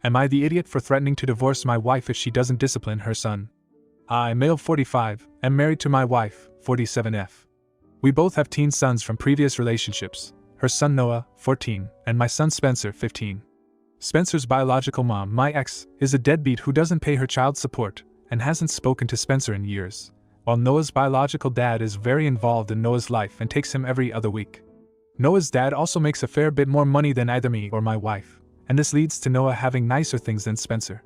Am I the idiot for threatening to divorce my wife if she doesn't discipline her son? I, male 45, am married to my wife, 47F. We both have teen sons from previous relationships, her son Noah, 14, and my son Spencer, 15. Spencer's biological mom, my ex, is a deadbeat who doesn't pay her child support and hasn't spoken to Spencer in years, while Noah's biological dad is very involved in Noah's life and takes him every other week. Noah's dad also makes a fair bit more money than either me or my wife, and this leads to Noah having nicer things than Spencer.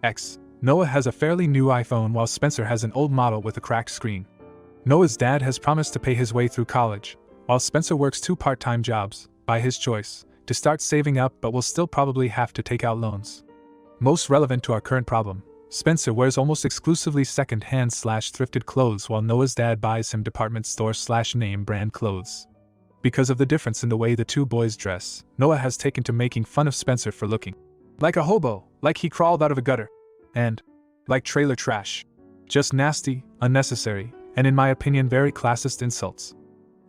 X. Noah has a fairly new iPhone while Spencer has an old model with a cracked screen. Noah's dad has promised to pay his way through college, while Spencer works 2 part-time jobs, by his choice, to start saving up but will still probably have to take out loans. Most relevant to our current problem, Spencer wears almost exclusively second-hand/thrifted clothes while Noah's dad buys him department store/name brand clothes. Because of the difference in the way the two boys dress, Noah has taken to making fun of Spencer for looking like a hobo, like he crawled out of a gutter, and like trailer trash. Just nasty, unnecessary, and in my opinion very classist insults.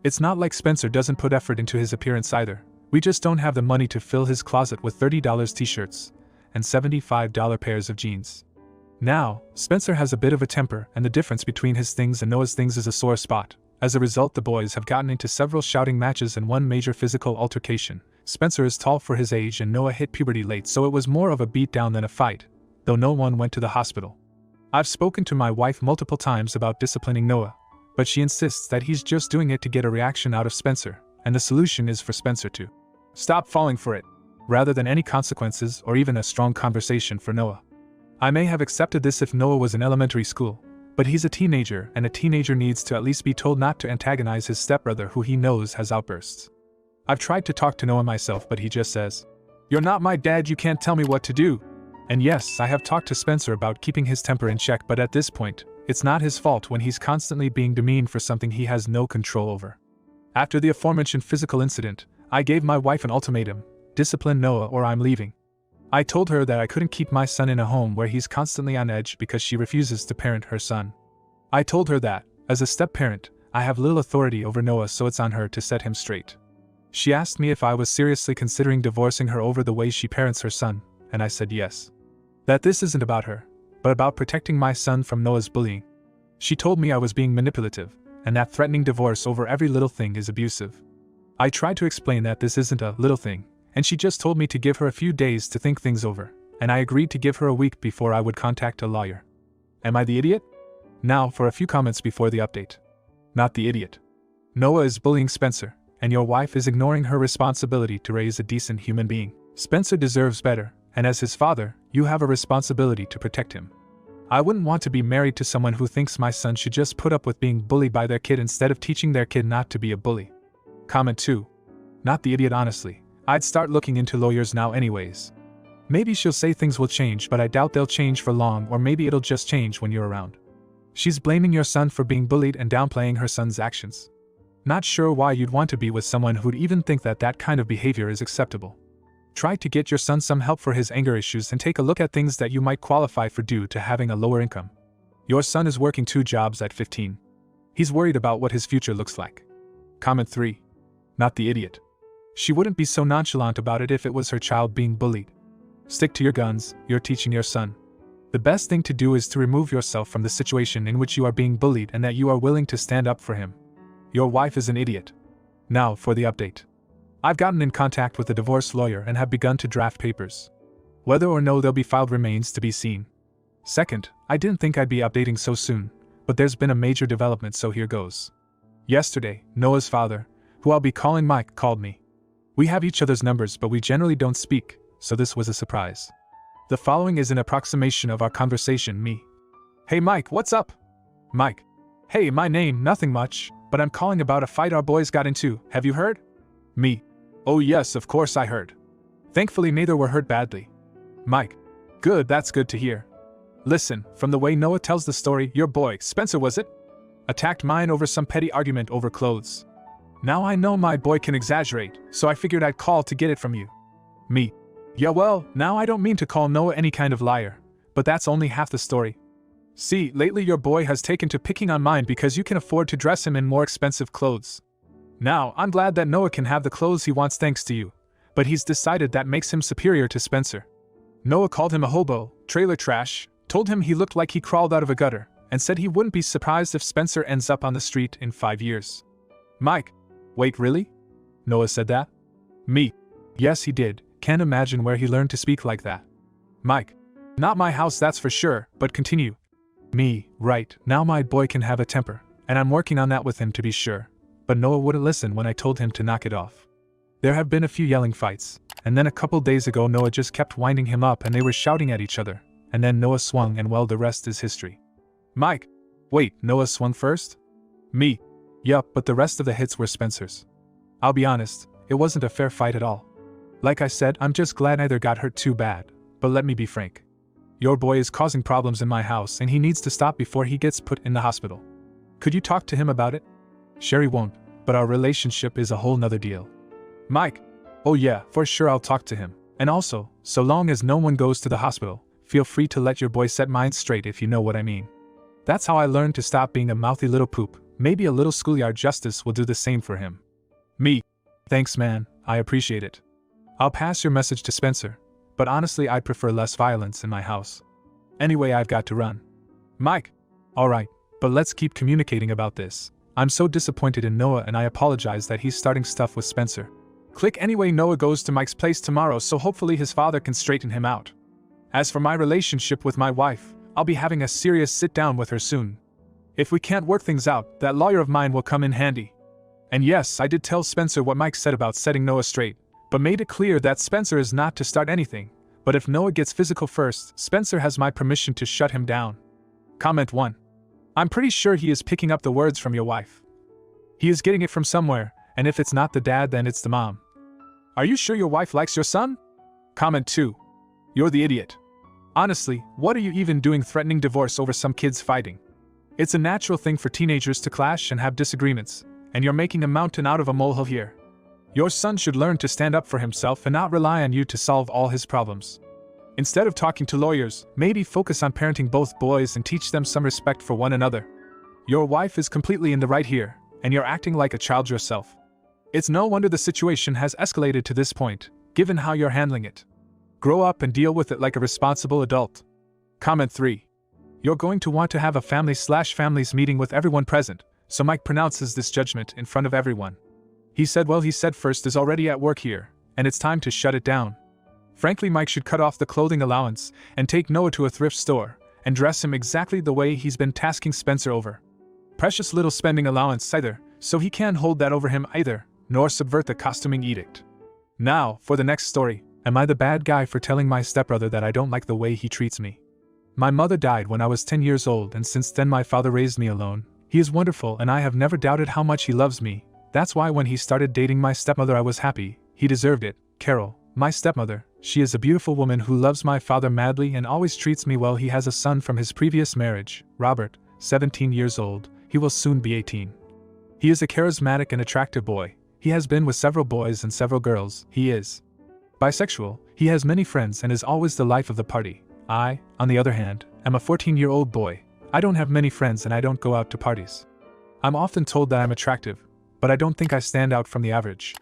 It's not like Spencer doesn't put effort into his appearance either. We just don't have the money to fill his closet with $30 t-shirts and $75 pairs of jeans. Now, Spencer has a bit of a temper, and the difference between his things and Noah's things is a sore spot. As a result, the boys have gotten into several shouting matches and one major physical altercation. Spencer is tall for his age and Noah hit puberty late, so it was more of a beatdown than a fight, though no one went to the hospital. I've spoken to my wife multiple times about disciplining Noah, but she insists that he's just doing it to get a reaction out of Spencer, and the solution is for Spencer to stop falling for it, rather than any consequences or even a strong conversation for Noah. I may have accepted this if Noah was in elementary school, but he's a teenager, and a teenager needs to at least be told not to antagonize his stepbrother who he knows has outbursts. I've tried to talk to Noah myself, but he just says, "You're not my dad, you can't tell me what to do." And yes, I have talked to Spencer about keeping his temper in check, but at this point, it's not his fault when he's constantly being demeaned for something he has no control over. After the aforementioned physical incident, I gave my wife an ultimatum: discipline Noah or I'm leaving. I told her that I couldn't keep my son in a home where he's constantly on edge because she refuses to parent her son. I told her that, as a step-parent, I have little authority over Noah, so it's on her to set him straight. She asked me if I was seriously considering divorcing her over the way she parents her son, and I said yes. That this isn't about her, but about protecting my son from Noah's bullying. She told me I was being manipulative, and that threatening divorce over every little thing is abusive. I tried to explain that this isn't a little thing, and she just told me to give her a few days to think things over, and I agreed to give her a week before I would contact a lawyer. Am I the idiot? Now for a few comments before the update. Not the idiot. Noah is bullying Spencer, and your wife is ignoring her responsibility to raise a decent human being. Spencer deserves better, and as his father, you have a responsibility to protect him. I wouldn't want to be married to someone who thinks my son should just put up with being bullied by their kid instead of teaching their kid not to be a bully. Comment 2. Not the idiot. Honestly, I'd start looking into lawyers now anyways. Maybe she'll say things will change, but I doubt they'll change for long, or maybe it'll just change when you're around. She's blaming your son for being bullied and downplaying her son's actions. Not sure why you'd want to be with someone who'd even think that that kind of behavior is acceptable. Try to get your son some help for his anger issues and take a look at things that you might qualify for due to having a lower income. Your son is working 2 jobs at 15. He's worried about what his future looks like. Comment 3. Not the idiot. She wouldn't be so nonchalant about it if it was her child being bullied. Stick to your guns, you're teaching your son. The best thing to do is to remove yourself from the situation in which you are being bullied and that you are willing to stand up for him. Your wife is an idiot. Now for the update. I've gotten in contact with a divorce lawyer and have begun to draft papers. Whether or no they'll be filed remains to be seen. Second, I didn't think I'd be updating so soon, but there's been a major development, so here goes. Yesterday, Noah's father, who I'll be calling Mike, called me. We have each other's numbers, but we generally don't speak, so this was a surprise. The following is an approximation of our conversation. Me. Hey Mike, what's up? Mike. Hey, my name, nothing much, but I'm calling about a fight our boys got into, have you heard? Me. Oh yes, of course I heard. Thankfully neither were hurt badly. Mike. Good, that's good to hear. Listen, from the way Noah tells the story, your boy, Spencer was it? Attacked mine over some petty argument over clothes. Now I know my boy can exaggerate, so I figured I'd call to get it from you. Me. Yeah well, now I don't mean to call Noah any kind of liar, but that's only half the story. See, lately your boy has taken to picking on mine because you can afford to dress him in more expensive clothes. Now, I'm glad that Noah can have the clothes he wants thanks to you, but he's decided that makes him superior to Spencer. Noah called him a hobo, trailer trash, told him he looked like he crawled out of a gutter, and said he wouldn't be surprised if Spencer ends up on the street in 5 years. Mike. Wait, really? Noah said that? Me. Yes, he did. Can't imagine where he learned to speak like that. Mike. Not my house, that's for sure, but continue. Me. Right, now my boy can have a temper, and I'm working on that with him to be sure. But Noah wouldn't listen when I told him to knock it off. There have been a few yelling fights, and then a couple days ago Noah just kept winding him up and they were shouting at each other, and then Noah swung and well, the rest is history. Mike. Wait, Noah swung first? Me. Yup, but the rest of the hits were Spencer's. I'll be honest, it wasn't a fair fight at all. Like I said, I'm just glad neither got hurt too bad, but let me be frank. Your boy is causing problems in my house and he needs to stop before he gets put in the hospital. Could you talk to him about it? Sherry won't, but our relationship is a whole nother deal. Mike. Oh yeah, for sure I'll talk to him. And also, so long as no one goes to the hospital, feel free to let your boy set mine straight if you know what I mean. That's how I learned to stop being a mouthy little poop. Maybe a little schoolyard justice will do the same for him. Me. Thanks man, I appreciate it. I'll pass your message to Spencer, but honestly I'd prefer less violence in my house. Anyway, I've got to run. Mike. Alright, but let's keep communicating about this. I'm so disappointed in Noah and I apologize that he's starting stuff with Spencer. Click anyway. Noah goes to Mike's place tomorrow, so hopefully his father can straighten him out. As for my relationship with my wife, I'll be having a serious sit down with her soon. If we can't work things out, that lawyer of mine will come in handy. And yes, I did tell Spencer what Mike said about setting Noah straight, but made it clear that Spencer is not to start anything. But if Noah gets physical first, Spencer has my permission to shut him down. Comment 1. I'm pretty sure he is picking up the words from your wife. He is getting it from somewhere, and if it's not the dad, then it's the mom. Are you sure your wife likes your son? Comment 2. You're the idiot. Honestly, what are you even doing threatening divorce over some kids fighting? It's a natural thing for teenagers to clash and have disagreements, and you're making a mountain out of a molehill here. Your son should learn to stand up for himself and not rely on you to solve all his problems. Instead of talking to lawyers, maybe focus on parenting both boys and teach them some respect for one another. Your wife is completely in the right here, and you're acting like a child yourself. It's no wonder the situation has escalated to this point, given how you're handling it. Grow up and deal with it like a responsible adult. Comment 3. You're going to want to have a families meeting with everyone present, so Mike pronounces this judgment in front of everyone. He said first is already at work here, and it's time to shut it down. Frankly, Mike should cut off the clothing allowance and take Noah to a thrift store and dress him exactly the way he's been tasking Spencer over. Precious little spending allowance either, so he can't hold that over him either, nor subvert the costuming edict. Now, for the next story. Am I the bad guy for telling my stepbrother that I don't like the way he treats me? My mother died when I was 10 years old, and since then my father raised me alone. He is wonderful and I have never doubted how much he loves me. That's why when he started dating my stepmother I was happy. He deserved it. Carol, my stepmother, she is a beautiful woman who loves my father madly and always treats me well. He has a son from his previous marriage, Robert, 17 years old. He will soon be 18. He is a charismatic and attractive boy. He has been with several boys and several girls. He is bisexual. He has many friends and is always the life of the party. I, on the other hand, am a 14-year-old boy. I don't have many friends and I don't go out to parties. I'm often told that I'm attractive, but I don't think I stand out from the average.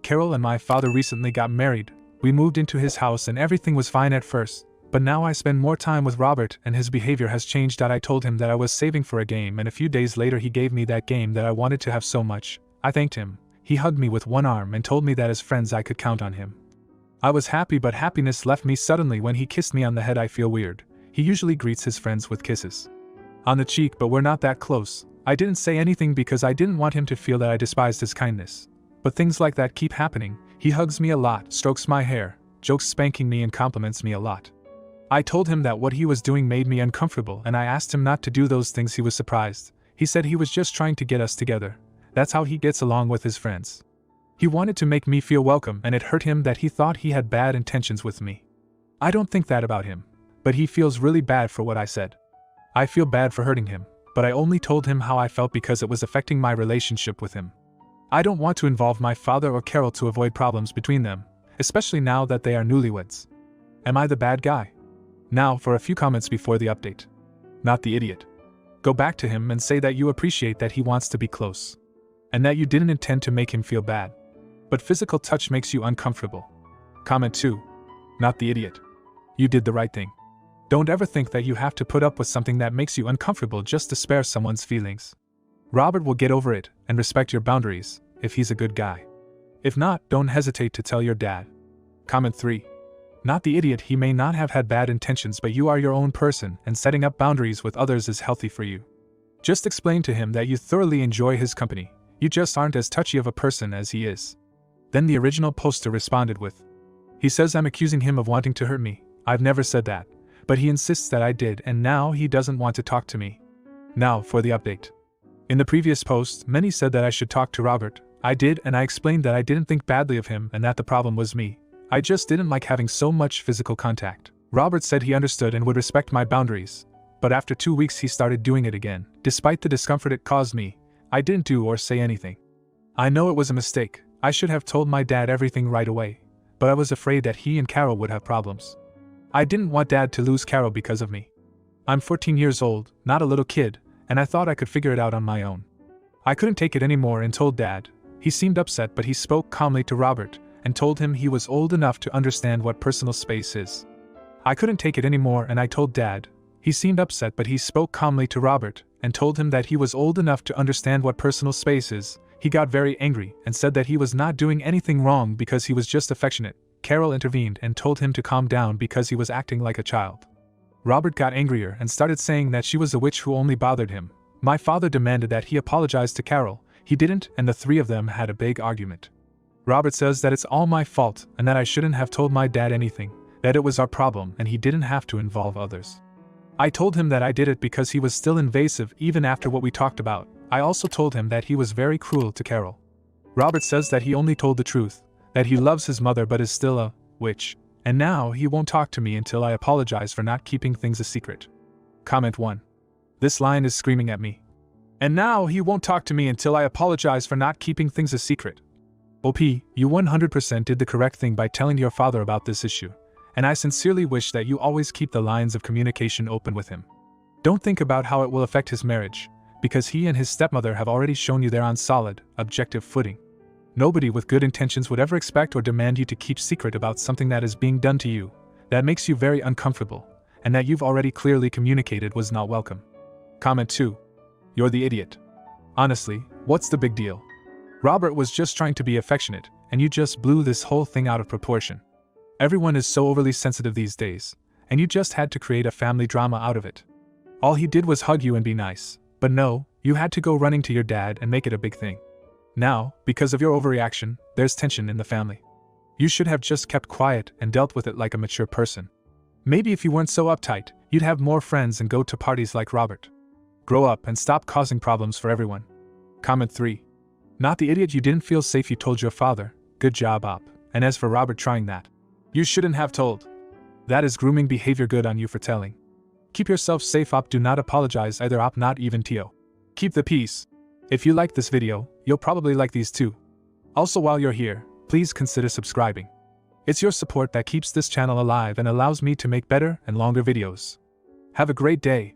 Carol and my father recently got married. We moved into his house and everything was fine at first, but now I spend more time with Robert and his behavior has changed. I told him that I was saving for a game and a few days later he gave me that game that I wanted to have so much. I thanked him. He hugged me with one arm and told me that as friends I could count on him. I was happy, but happiness left me suddenly when he kissed me on the head. I feel weird. He usually greets his friends with kisses on the cheek, but we're not that close. I didn't say anything because I didn't want him to feel that I despised his kindness. But things like that keep happening. He hugs me a lot, strokes my hair, jokes spanking me and compliments me a lot. I told him that what he was doing made me uncomfortable and I asked him not to do those things. He was surprised. He said he was just trying to get us together. That's how he gets along with his friends. He wanted to make me feel welcome and it hurt him that he thought he had bad intentions with me. I don't think that about him, but he feels really bad for what I said. I feel bad for hurting him, but I only told him how I felt because it was affecting my relationship with him. I don't want to involve my father or Carol to avoid problems between them, especially now that they are newlyweds. Am I the bad guy? Now for a few comments before the update. Not the idiot. Go back to him and say that you appreciate that he wants to be close, and that you didn't intend to make him feel bad. But physical touch makes you uncomfortable. Comment 2. Not the idiot. You did the right thing. Don't ever think that you have to put up with something that makes you uncomfortable just to spare someone's feelings. Robert will get over it and respect your boundaries if he's a good guy. If not, don't hesitate to tell your dad. Comment 3. Not the idiot. He may not have had bad intentions, but you are your own person, and setting up boundaries with others is healthy for you. Just explain to him that you thoroughly enjoy his company, you just aren't as touchy of a person as he is. Then the original poster responded with, he says I'm accusing him of wanting to hurt me. I've never said that, but he insists that I did, and now he doesn't want to talk to me. Now for the update. In the previous post, many said that I should talk to Robert. I did, and I explained that I didn't think badly of him and that the problem was me. I just didn't like having so much physical contact. Robert said he understood and would respect my boundaries. But after 2 weeks he started doing it again. Despite the discomfort it caused me, I didn't do or say anything. I know it was a mistake. I should have told my dad everything right away. But I was afraid that he and Carol would have problems. I didn't want Dad to lose Carol because of me. I'm 14 years old, not a little kid, and I thought I could figure it out on my own. I couldn't take it anymore and told Dad. He seemed upset, but he spoke calmly to Robert and told him he was old enough to understand what personal space is. I couldn't take it anymore and I told Dad. He seemed upset, but he spoke calmly to Robert and told him that he was old enough to understand what personal space is. He got very angry and said that he was not doing anything wrong because he was just affectionate. Carol intervened and told him to calm down because he was acting like a child. Robert got angrier and started saying that she was a witch who only bothered him. My father demanded that he apologize to Carol. He didn't, and the three of them had a big argument. Robert says that it's all my fault and that I shouldn't have told my dad anything, that it was our problem and he didn't have to involve others. I told him that I did it because he was still invasive even after what we talked about. I also told him that he was very cruel to Carol. Robert says that he only told the truth, that he loves his mother but is still a witch, and now he won't talk to me until I apologize for not keeping things a secret. Comment 1. This line is screaming at me. And now he won't talk to me until I apologize for not keeping things a secret. OP, you 100% did the correct thing by telling your father about this issue, and I sincerely wish that you always keep the lines of communication open with him. Don't think about how it will affect his marriage, because he and his stepmother have already shown you they're on solid, objective footing. Nobody with good intentions would ever expect or demand you to keep secret about something that is being done to you, that makes you very uncomfortable, and that you've already clearly communicated was not welcome. Comment 2. You're the idiot. Honestly, what's the big deal? Robert was just trying to be affectionate, and you just blew this whole thing out of proportion. Everyone is so overly sensitive these days, and you just had to create a family drama out of it. All he did was hug you and be nice, but no, you had to go running to your dad and make it a big thing. Now, because of your overreaction, there's tension in the family. You should have just kept quiet and dealt with it like a mature person. Maybe if you weren't so uptight, you'd have more friends and go to parties like Robert. Grow up and stop causing problems for everyone. Comment 3. Not the idiot. You didn't feel safe, you told your father. Good job, Op. And as for Robert trying that, you shouldn't have told. That is grooming behavior. Good on you for telling. Keep yourself safe, Op. Do not apologize either, Op. Not even Tio. Keep the peace. If you liked this video, you'll probably like these too. Also, while you're here, please consider subscribing. It's your support that keeps this channel alive and allows me to make better and longer videos. Have a great day.